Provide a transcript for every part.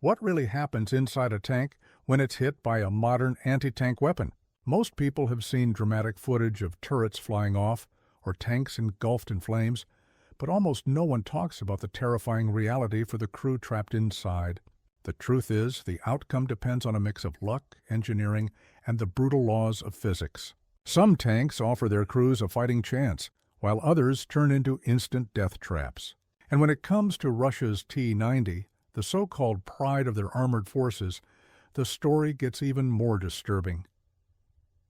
What really happens inside a tank when it's hit by a modern anti-tank weapon? Most people have seen dramatic footage of turrets flying off or tanks engulfed in flames, but almost no one talks about the terrifying reality for the crew trapped inside. The truth is, the outcome depends on a mix of luck, engineering, and the brutal laws of physics. Some tanks offer their crews a fighting chance, while others turn into instant death traps. And when it comes to Russia's T-90, the so-called pride of their armored forces, the story gets even more disturbing.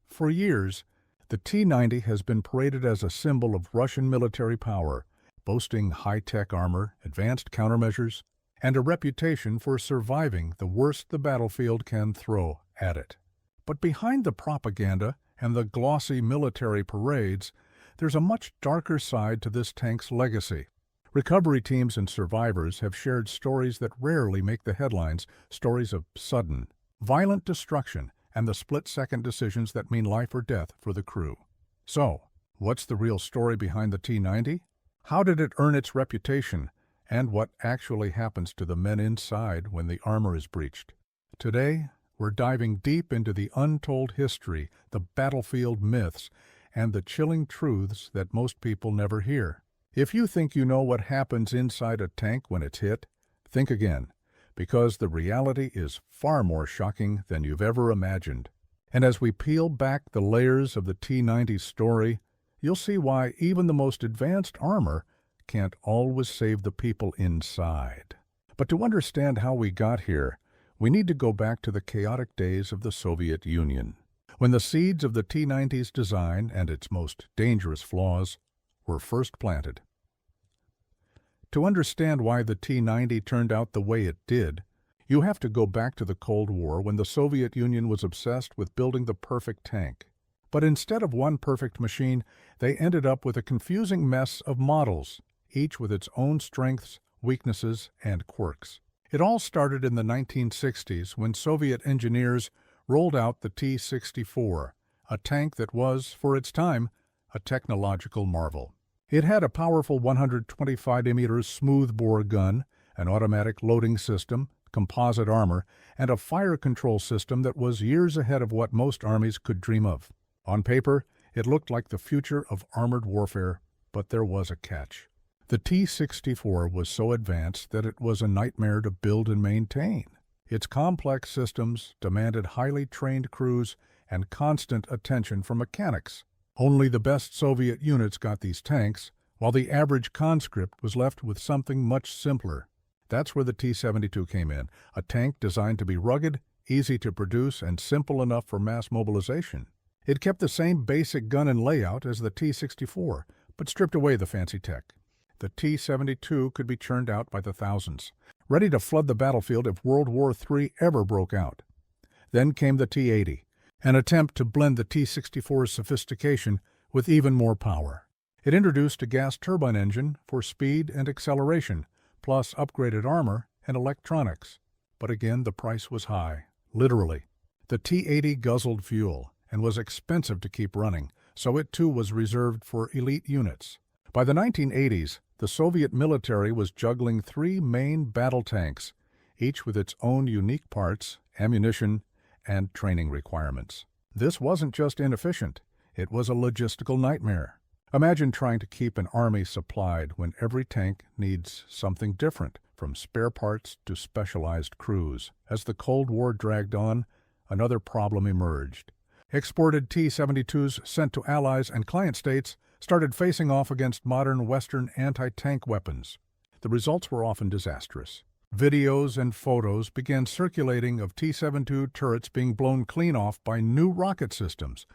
For years, the T-90 has been paraded as a symbol of Russian military power, boasting high-tech armor, advanced countermeasures, and a reputation for surviving the worst the battlefield can throw at it. But behind the propaganda and the glossy military parades, there's a much darker side to this tank's legacy. Recovery teams and survivors have shared stories that rarely make the headlines, stories of sudden, violent destruction and the split-second decisions that mean life or death for the crew. So, what's the real story behind the T-90? How did it earn its reputation? And what actually happens to the men inside when the armor is breached? Today, we're diving deep into the untold history, the battlefield myths, and the chilling truths that most people never hear. If you think you know what happens inside a tank when it's hit, think again, because the reality is far more shocking than you've ever imagined. And as we peel back the layers of the T-90 story, you'll see why even the most advanced armor can't always save the people inside. But to understand how we got here, we need to go back to the chaotic days of the Soviet Union, when the seeds of the T-90's design and its most dangerous flaws were first planted. To understand why the T-90 turned out the way it did, you have to go back to the Cold War when the Soviet Union was obsessed with building the perfect tank. But instead of one perfect machine, they ended up with a confusing mess of models, each with its own strengths, weaknesses, and quirks. It all started in the 1960s when Soviet engineers rolled out the T-64, a tank that was, for its time, a technological marvel. It had a powerful 125mm smoothbore gun, an automatic loading system, composite armor, and a fire control system that was years ahead of what most armies could dream of. On paper, it looked like the future of armored warfare, but there was a catch. The T-64 was so advanced that it was a nightmare to build and maintain. Its complex systems demanded highly trained crews and constant attention from mechanics. Only the best Soviet units got these tanks, while the average conscript was left with something much simpler. That's where the T-72 came in, a tank designed to be rugged, easy to produce, and simple enough for mass mobilization. It kept the same basic gun and layout as the T-64, but stripped away the fancy tech. The T-72 could be churned out by the thousands, ready to flood the battlefield if World War III ever broke out. Then came the T-80, an attempt to blend the T-64's sophistication with even more power. It introduced a gas turbine engine for speed and acceleration, plus upgraded armor and electronics. But again, the price was high, literally. The T-80 guzzled fuel and was expensive to keep running, so it too was reserved for elite units. By the 1980s, the Soviet military was juggling three main battle tanks, each with its own unique parts, ammunition, and training requirements. This wasn't just inefficient, it was a logistical nightmare. Imagine trying to keep an army supplied when every tank needs something different, from spare parts to specialized crews. As the Cold War dragged on, another problem emerged. Exported T-72s sent to allies and client states started facing off against modern Western anti-tank weapons. The results were often disastrous. Videos and photos began circulating of T-72 turrets being blown clean off by new rocket systems,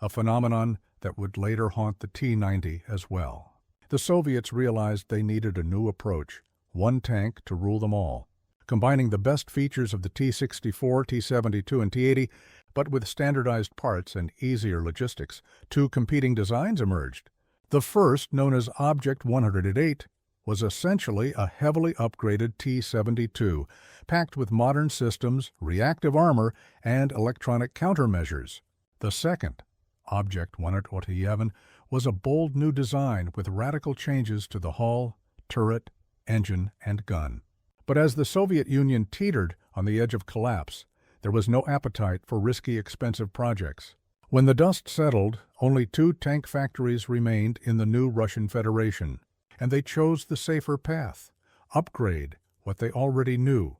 a phenomenon that would later haunt the T-90 as well. The Soviets realized they needed a new approach, one tank to rule them all. Combining the best features of the T-64, T-72, and T-80, but with standardized parts and easier logistics, two competing designs emerged. The first, known as Object 108, was essentially a heavily upgraded T-72, packed with modern systems, reactive armor, and electronic countermeasures. The second, Object 107, was a bold new design with radical changes to the hull, turret, engine, and gun. But as the Soviet Union teetered on the edge of collapse, there was no appetite for risky, expensive projects. When the dust settled, only 2 tank factories remained in the new Russian Federation, and they chose the safer path: upgrade what they already knew.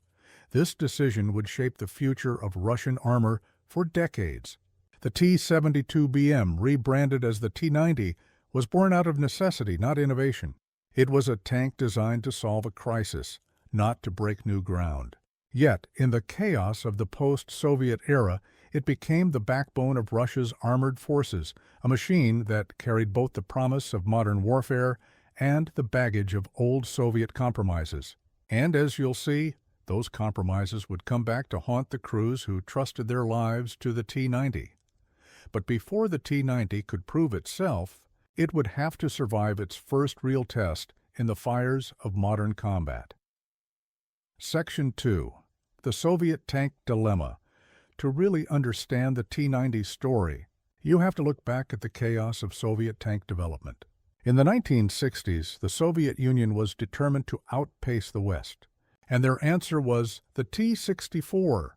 This decision would shape the future of Russian armor for decades. The T-72BM, rebranded as the T-90, was born out of necessity, not innovation. It was a tank designed to solve a crisis, not to break new ground. Yet, in the chaos of the post-Soviet era, it became the backbone of Russia's armored forces, a machine that carried both the promise of modern warfare and the baggage of old Soviet compromises. And as you'll see, those compromises would come back to haunt the crews who trusted their lives to the T-90. But before the T-90 could prove itself, it would have to survive its first real test in the fires of modern combat. Section 2. The Soviet Tank Dilemma. To really understand the T-90 story, you have to look back at the chaos of Soviet tank development. In the 1960s, the Soviet Union was determined to outpace the West, and their answer was the T-64,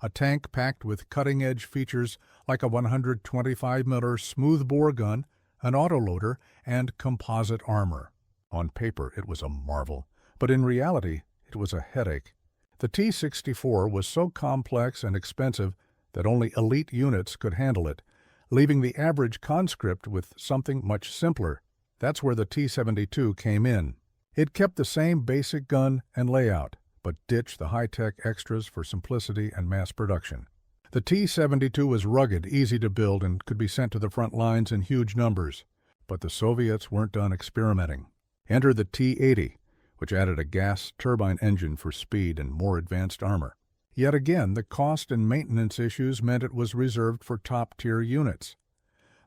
a tank packed with cutting-edge features like a 125mm smoothbore gun, an autoloader, and composite armor. On paper, it was a marvel, but in reality, it was a headache. The T-64 was so complex and expensive that only elite units could handle it, leaving the average conscript with something much simpler. That's where the T-72 came in. It kept the same basic gun and layout, but ditched the high-tech extras for simplicity and mass production. The T-72 was rugged, easy to build, and could be sent to the front lines in huge numbers. But the Soviets weren't done experimenting. Enter the T-80, which added a gas turbine engine for speed and more advanced armor. Yet again, the cost and maintenance issues meant it was reserved for top-tier units.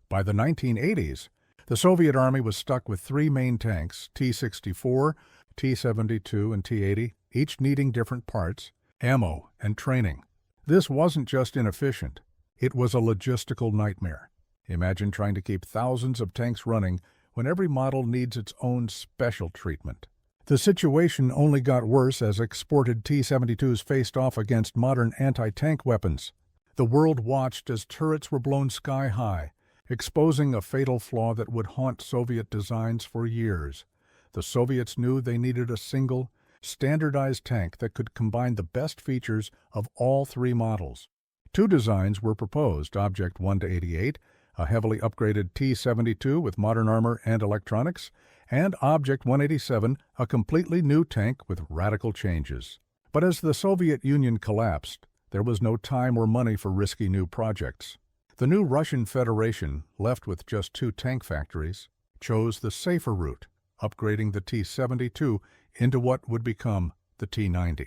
By the 1980s, the Soviet Army was stuck with 3 main tanks, T-64, T-72, and T-80, each needing different parts, ammo, and training. This wasn't just inefficient, it was a logistical nightmare. Imagine trying to keep thousands of tanks running when every model needs its own special treatment. The situation only got worse as exported T-72s faced off against modern anti-tank weapons. The world watched as turrets were blown sky high, exposing a fatal flaw that would haunt Soviet designs for years. The Soviets knew they needed a single, standardized tank that could combine the best features of all 3 models. 2 designs were proposed: Object 1-88, a heavily upgraded T-72 with modern armor and electronics, and Object 187, a completely new tank with radical changes. But as the Soviet Union collapsed, there was no time or money for risky new projects. The new Russian Federation, left with just 2 tank factories, chose the safer route, upgrading the T-72 into what would become the T-90.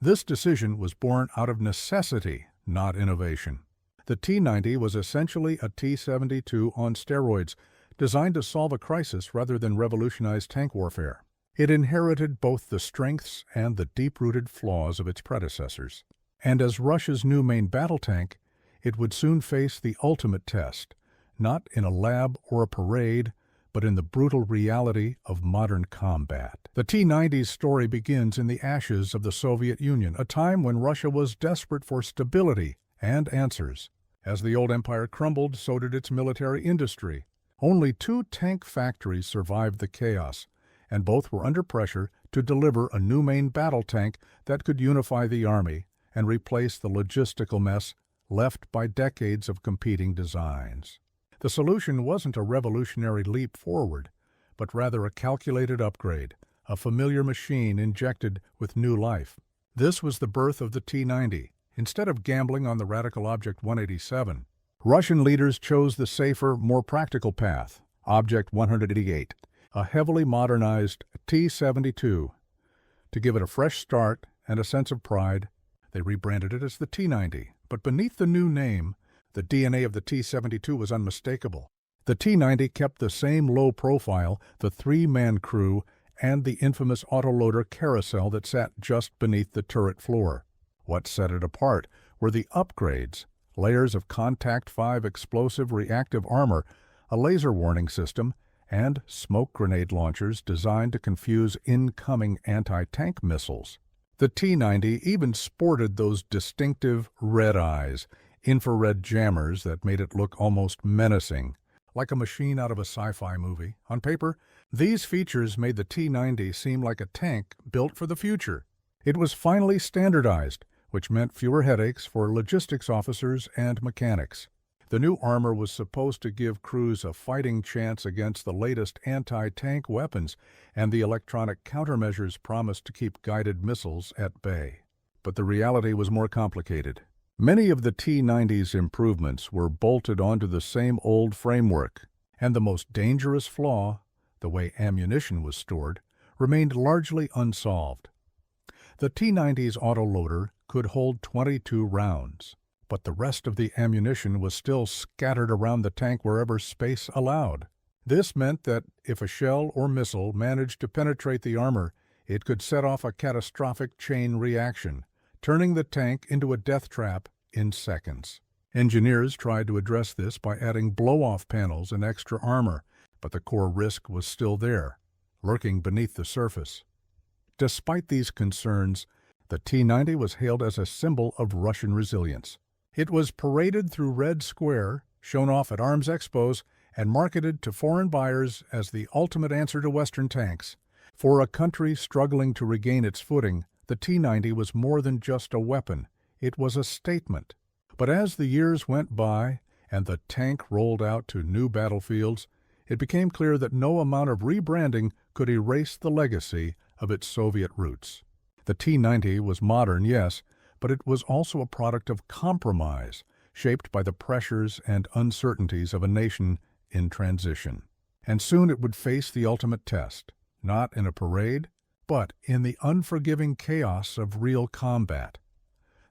This decision was born out of necessity, not innovation. The T-90 was essentially a T-72 on steroids, designed to solve a crisis rather than revolutionize tank warfare. It inherited both the strengths and the deep-rooted flaws of its predecessors. And as Russia's new main battle tank, it would soon face the ultimate test, not in a lab or a parade, but in the brutal reality of modern combat. The T-90's story begins in the ashes of the Soviet Union, a time when Russia was desperate for stability and answers. As the old empire crumbled, so did its military industry. Only 2 tank factories survived the chaos, and both were under pressure to deliver a new main battle tank that could unify the army and replace the logistical mess left by decades of competing designs. The solution wasn't a revolutionary leap forward, but rather a calculated upgrade, a familiar machine injected with new life. This was the birth of the T-90. Instead of gambling on the radical Object 187, Russian leaders chose the safer, more practical path, Object 188, a heavily modernized T-72. To give it a fresh start and a sense of pride, they rebranded it as the T-90, but beneath the new name, the DNA of the T-72 was unmistakable. The T-90 kept the same low profile, the 3-man crew, and the infamous autoloader carousel that sat just beneath the turret floor. What set it apart were the upgrades, layers of Contact 5 explosive reactive armor, a laser warning system, and smoke grenade launchers designed to confuse incoming anti-tank missiles. The T-90 even sported those distinctive red eyes, infrared jammers that made it look almost menacing, like a machine out of a sci-fi movie. On paper, these features made the T-90 seem like a tank built for the future. It was finally standardized, which meant fewer headaches for logistics officers and mechanics. The new armor was supposed to give crews a fighting chance against the latest anti-tank weapons, and the electronic countermeasures promised to keep guided missiles at bay. But the reality was more complicated. Many of the T-90's improvements were bolted onto the same old framework, and the most dangerous flaw, the way ammunition was stored, remained largely unsolved. The T-90's autoloader could hold 22 rounds, but the rest of the ammunition was still scattered around the tank wherever space allowed. This meant that if a shell or missile managed to penetrate the armor, it could set off a catastrophic chain reaction, turning the tank into a death trap in seconds. Engineers tried to address this by adding blow-off panels and extra armor, but the core risk was still there, lurking beneath the surface. Despite these concerns, the T-90 was hailed as a symbol of Russian resilience. It was paraded through Red Square, shown off at arms expos, and marketed to foreign buyers as the ultimate answer to Western tanks. For a country struggling to regain its footing, the T-90 was more than just a weapon. It was a statement. But as the years went by and the tank rolled out to new battlefields, it became clear that no amount of rebranding could erase the legacy of its Soviet roots. The T-90 was modern, yes, but it was also a product of compromise, shaped by the pressures and uncertainties of a nation in transition. And soon it would face the ultimate test, not in a parade, but in the unforgiving chaos of real combat.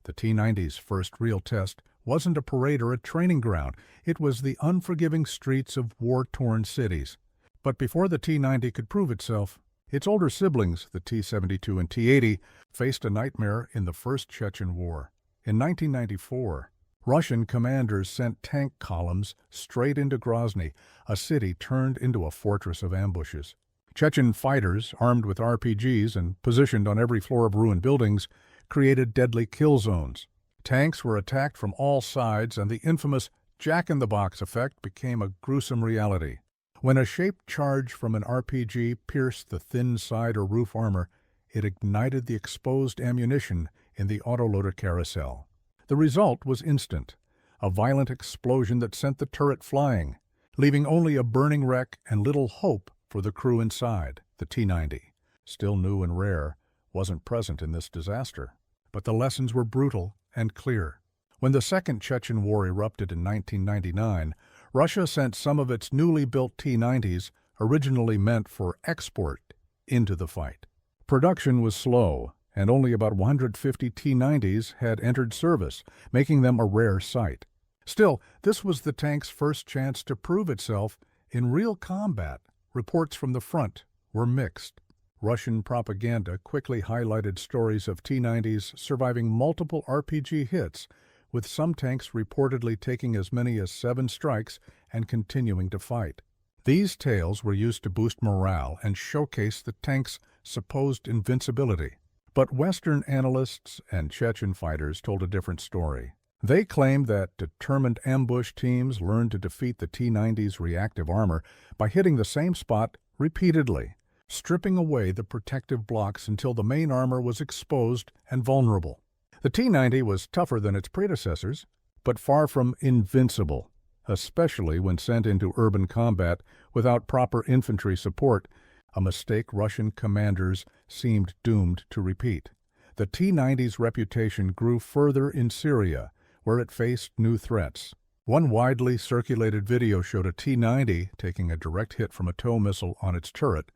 The T-90's first real test wasn't a parade or a training ground. It was the unforgiving streets of war-torn cities. But before the T-90 could prove itself, its older siblings, the T-72 and T-80, faced a nightmare in the First Chechen War. In 1994, Russian commanders sent tank columns straight into Grozny, a city turned into a fortress of ambushes. Chechen fighters, armed with RPGs and positioned on every floor of ruined buildings, created deadly kill zones. Tanks were attacked from all sides, and the infamous Jack-in-the-Box effect became a gruesome reality. When a shaped charge from an RPG pierced the thin side or roof armor, it ignited the exposed ammunition in the autoloader carousel. The result was instant, a violent explosion that sent the turret flying, leaving only a burning wreck and little hope for the crew inside. The T-90, still new and rare, wasn't present in this disaster. But the lessons were brutal and clear. When the Second Chechen War erupted in 1999, Russia sent some of its newly built T-90s, originally meant for export, into the fight. Production was slow, and only about 150 T-90s had entered service, making them a rare sight. Still, this was the tank's first chance to prove itself in real combat. Reports from the front were mixed. Russian propaganda quickly highlighted stories of T-90s surviving multiple RPG hits, with some tanks reportedly taking as many as 7 strikes and continuing to fight. These tales were used to boost morale and showcase the tank's supposed invincibility. But Western analysts and Chechen fighters told a different story. They claimed that determined ambush teams learned to defeat the T-90's reactive armor by hitting the same spot repeatedly, stripping away the protective blocks until the main armor was exposed and vulnerable. The T-90 was tougher than its predecessors, but far from invincible, especially when sent into urban combat without proper infantry support, a mistake Russian commanders seemed doomed to repeat. The T-90's reputation grew further in Syria, where it faced new threats. One widely circulated video showed a T-90 taking a direct hit from a tow missile on its turret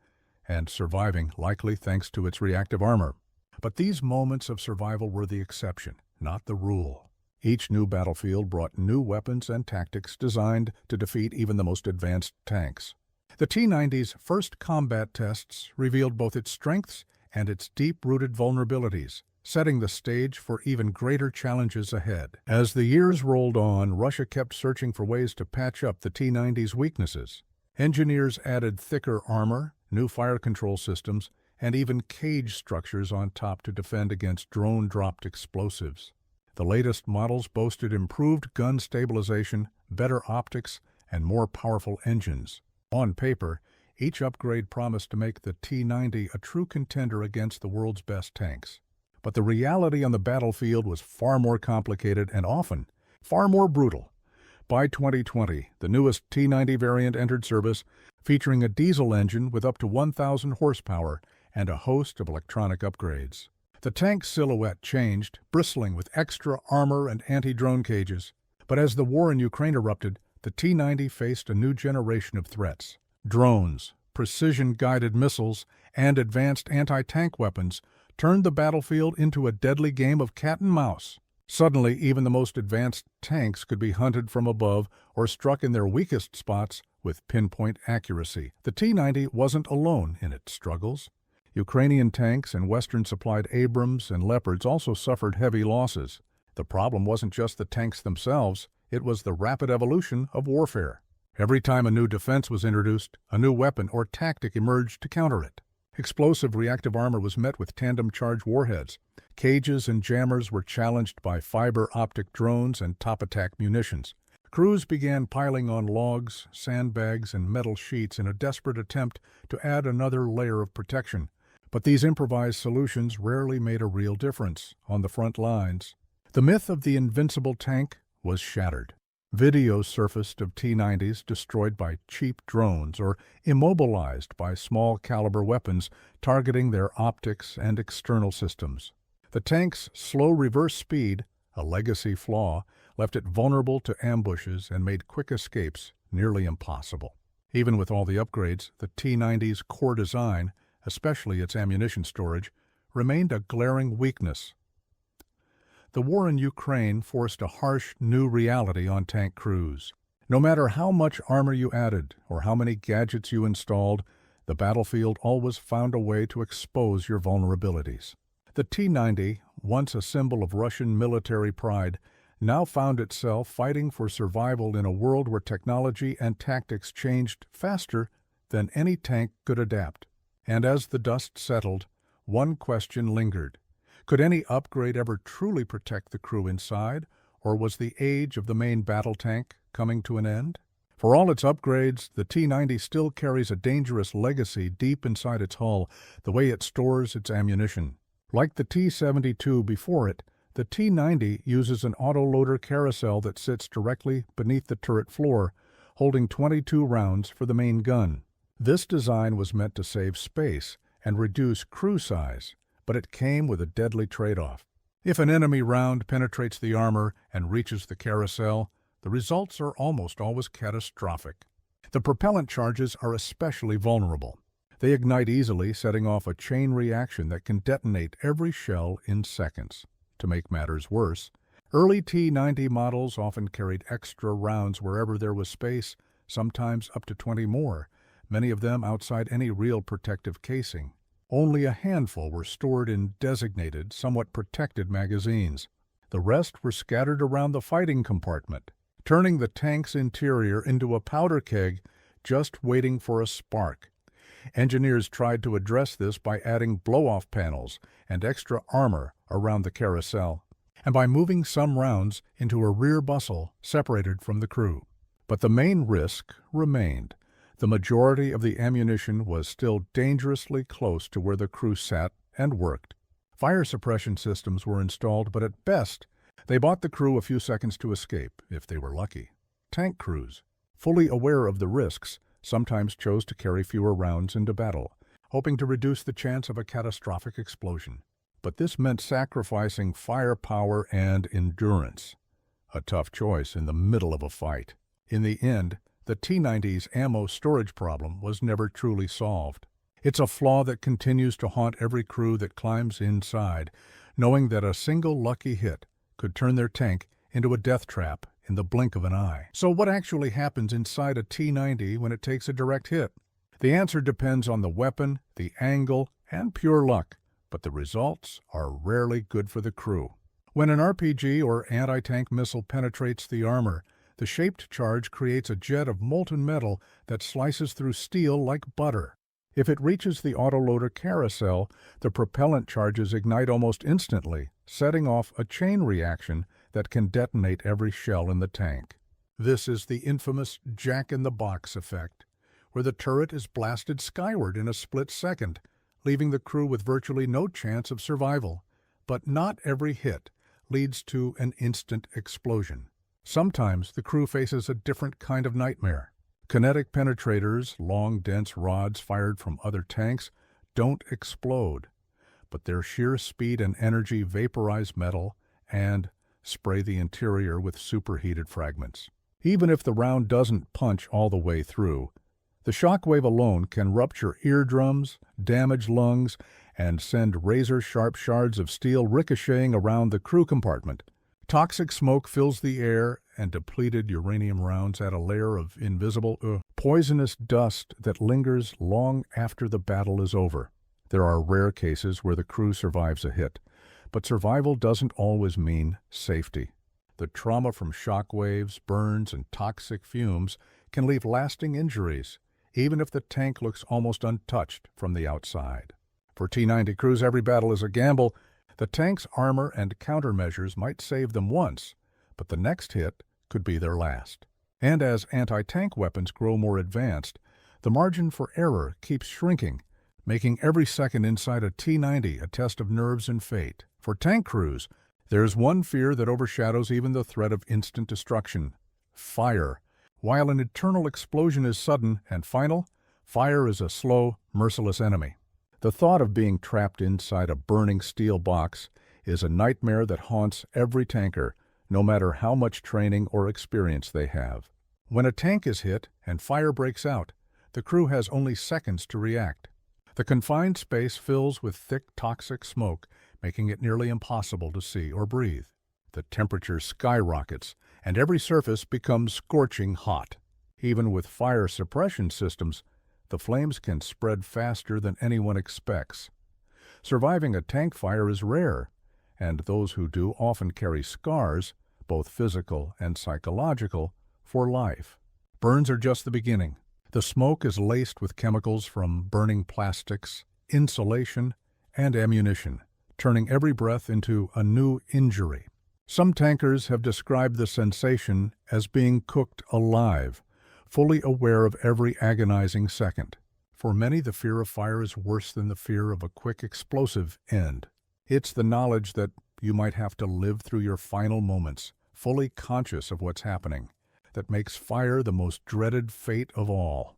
and surviving, likely thanks to its reactive armor. But these moments of survival were the exception, not the rule. Each new battlefield brought new weapons and tactics designed to defeat even the most advanced tanks. The T-90's first combat tests revealed both its strengths and its deep-rooted vulnerabilities, setting the stage for even greater challenges ahead. As the years rolled on, Russia kept searching for ways to patch up the T-90's weaknesses. Engineers added thicker armor, new fire control systems, and even cage structures on top to defend against drone-dropped explosives. The latest models boasted improved gun stabilization, better optics, and more powerful engines. On paper, each upgrade promised to make the T-90 a true contender against the world's best tanks. But the reality on the battlefield was far more complicated and often far more brutal. By 2020, the newest T-90 variant entered service, featuring a diesel engine with up to 1,000 horsepower and a host of electronic upgrades. The tank's silhouette changed, bristling with extra armor and anti-drone cages. But as the war in Ukraine erupted, the T-90 faced a new generation of threats. Drones, precision-guided missiles, and advanced anti-tank weapons turned the battlefield into a deadly game of cat and mouse. Suddenly, even the most advanced tanks could be hunted from above or struck in their weakest spots with pinpoint accuracy. The T-90 wasn't alone in its struggles. Ukrainian tanks and Western-supplied Abrams and Leopards also suffered heavy losses. The problem wasn't just the tanks themselves, it was the rapid evolution of warfare. Every time a new defense was introduced, a new weapon or tactic emerged to counter it. Explosive reactive armor was met with tandem-charge warheads. Cages and jammers were challenged by fiber-optic drones and top-attack munitions. Crews began piling on logs, sandbags, and metal sheets in a desperate attempt to add another layer of protection. But these improvised solutions rarely made a real difference on the front lines. The myth of the invincible tank was shattered. Videos surfaced of T-90s destroyed by cheap drones or immobilized by small-caliber weapons targeting their optics and external systems. The tank's slow reverse speed, a legacy flaw, left it vulnerable to ambushes and made quick escapes nearly impossible. Even with all the upgrades, the T-90's core design, especially its ammunition storage, remained a glaring weakness. The war in Ukraine forced a harsh new reality on tank crews. No matter how much armor you added or how many gadgets you installed, the battlefield always found a way to expose your vulnerabilities. The T-90, once a symbol of Russian military pride, now found itself fighting for survival in a world where technology and tactics changed faster than any tank could adapt. And as the dust settled, one question lingered. Could any upgrade ever truly protect the crew inside, or was the age of the main battle tank coming to an end? For all its upgrades, the T-90 still carries a dangerous legacy deep inside its hull, the way it stores its ammunition. Like the T-72 before it, the T-90 uses an autoloader carousel that sits directly beneath the turret floor, holding 22 rounds for the main gun. This design was meant to save space and reduce crew size, but it came with a deadly trade-off. If an enemy round penetrates the armor and reaches the carousel, the results are almost always catastrophic. The propellant charges are especially vulnerable. They ignite easily, setting off a chain reaction that can detonate every shell in seconds. To make matters worse, early T-90 models often carried extra rounds wherever there was space, sometimes up to 20 more, many of them outside any real protective casing. Only a handful were stored in designated, somewhat protected magazines. The rest were scattered around the fighting compartment, turning the tank's interior into a powder keg just waiting for a spark. Engineers tried to address this by adding blow-off panels and extra armor around the carousel, and by moving some rounds into a rear bustle separated from the crew. But the main risk remained. The majority of the ammunition was still dangerously close to where the crew sat and worked. Fire suppression systems were installed, but at best, they bought the crew a few seconds to escape, if they were lucky. Tank crews, fully aware of the risks, sometimes chose to carry fewer rounds into battle, hoping to reduce the chance of a catastrophic explosion. But this meant sacrificing firepower and endurance. A tough choice in the middle of a fight. In the end, the T-90's ammo storage problem was never truly solved. It's a flaw that continues to haunt every crew that climbs inside, knowing that a single lucky hit could turn their tank into a death trap in the blink of an eye. So what actually happens inside a T-90 when it takes a direct hit? The answer depends on the weapon, the angle, and pure luck, but the results are rarely good for the crew. When an RPG or anti-tank missile penetrates the armor, The shaped charge creates a jet of molten metal that slices through steel like butter. If it reaches the autoloader carousel, the propellant charges ignite almost instantly, setting off a chain reaction that can detonate every shell in the tank. This is the infamous jack-in-the-box effect, where the turret is blasted skyward in a split second, leaving the crew with virtually no chance of survival. But not every hit leads to an instant explosion. Sometimes the crew faces a different kind of nightmare. Kinetic penetrators, long, dense rods fired from other tanks, don't explode, but their sheer speed and energy vaporize metal and spray the interior with superheated fragments. Even if the round doesn't punch all the way through, the shockwave alone can rupture eardrums, damage lungs, and send razor-sharp shards of steel ricocheting around the crew compartment. Toxic smoke fills the air, and depleted uranium rounds add a layer of invisible, poisonous dust that lingers long after the battle is over. There are rare cases where the crew survives a hit, but survival doesn't always mean safety. The trauma from shock waves, burns, and toxic fumes can leave lasting injuries, even if the tank looks almost untouched from the outside. For T-90 crews, every battle is a gamble. The tank's armor and countermeasures might save them once, but the next hit could be their last. And as anti-tank weapons grow more advanced, the margin for error keeps shrinking, making every second inside a T-90 a test of nerves and fate. For tank crews, there's one fear that overshadows even the threat of instant destruction: fire. While an eternal explosion is sudden and final, fire is a slow, merciless enemy. The thought of being trapped inside a burning steel box is a nightmare that haunts every tanker, no matter how much training or experience they have. When a tank is hit and fire breaks out, the crew has only seconds to react. The confined space fills with thick, toxic smoke, making it nearly impossible to see or breathe. The temperature skyrockets, and every surface becomes scorching hot. Even with fire suppression systems, the flames can spread faster than anyone expects. Surviving a tank fire is rare, and those who do often carry scars, both physical and psychological, for life. Burns are just the beginning. The smoke is laced with chemicals from burning plastics, insulation, and ammunition, turning every breath into a new injury. Some tankers have described the sensation as being cooked alive, fully aware of every agonizing second. For many, the fear of fire is worse than the fear of a quick explosive end. It's the knowledge that you might have to live through your final moments, fully conscious of what's happening, that makes fire the most dreaded fate of all.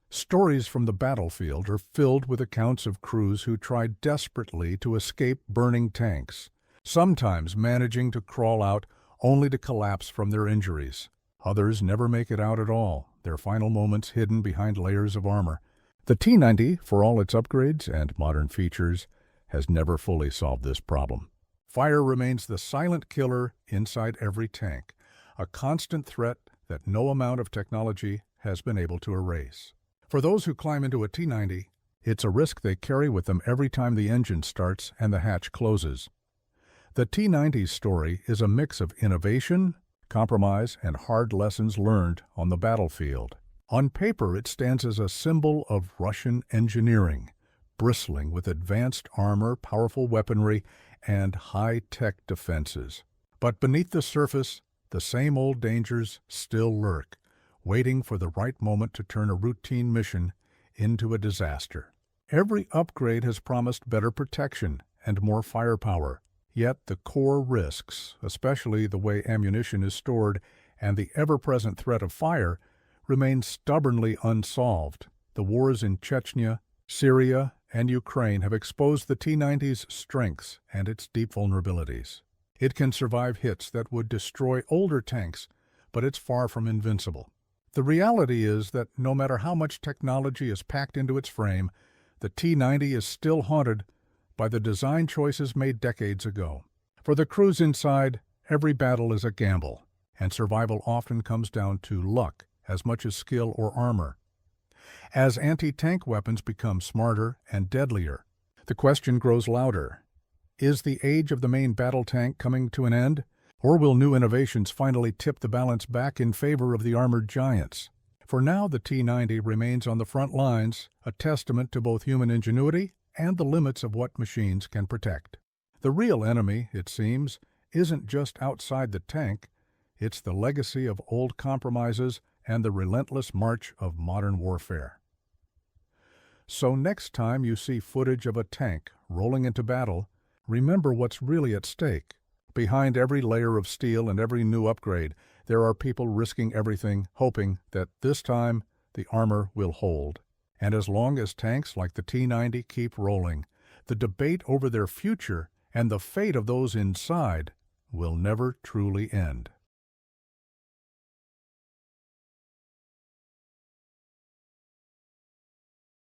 Stories from the battlefield are filled with accounts of crews who tried desperately to escape burning tanks, sometimes managing to crawl out only to collapse from their injuries. Others never make it out at all, their final moments hidden behind layers of armor. The T-90, for all its upgrades and modern features, has never fully solved this problem. Fire remains the silent killer inside every tank, a constant threat that no amount of technology has been able to erase. For those who climb into a T-90, it's a risk they carry with them every time the engine starts and the hatch closes. The T-90's story is a mix of innovation, compromise, and hard lessons learned on the battlefield. On paper, it stands as a symbol of Russian engineering, bristling with advanced armor, powerful weaponry, and high-tech defenses. But beneath the surface, the same old dangers still lurk, waiting for the right moment to turn a routine mission into a disaster. Every upgrade has promised better protection and more firepower. Yet the core risks, especially the way ammunition is stored and the ever-present threat of fire, remain stubbornly unsolved. The wars in Chechnya, Syria, and Ukraine have exposed the T-90's strengths and its deep vulnerabilities. It can survive hits that would destroy older tanks, but it's far from invincible. The reality is that no matter how much technology is packed into its frame, the T-90 is still haunted by the design choices made decades ago. For the crews inside, every battle is a gamble, and survival often comes down to luck as much as skill or armor. As anti-tank weapons become smarter and deadlier, the question grows louder. Is the age of the main battle tank coming to an end? Or will new innovations finally tip the balance back in favor of the armored giants? For now, the T-90 remains on the front lines, a testament to both human ingenuity and the limits of what machines can protect. The real enemy, it seems, isn't just outside the tank, it's the legacy of old compromises and the relentless march of modern warfare. So next time you see footage of a tank rolling into battle, remember what's really at stake. Behind every layer of steel and every new upgrade, there are people risking everything, hoping that this time the armor will hold. And as long as tanks like the T-90 keep rolling, the debate over their future and the fate of those inside will never truly end.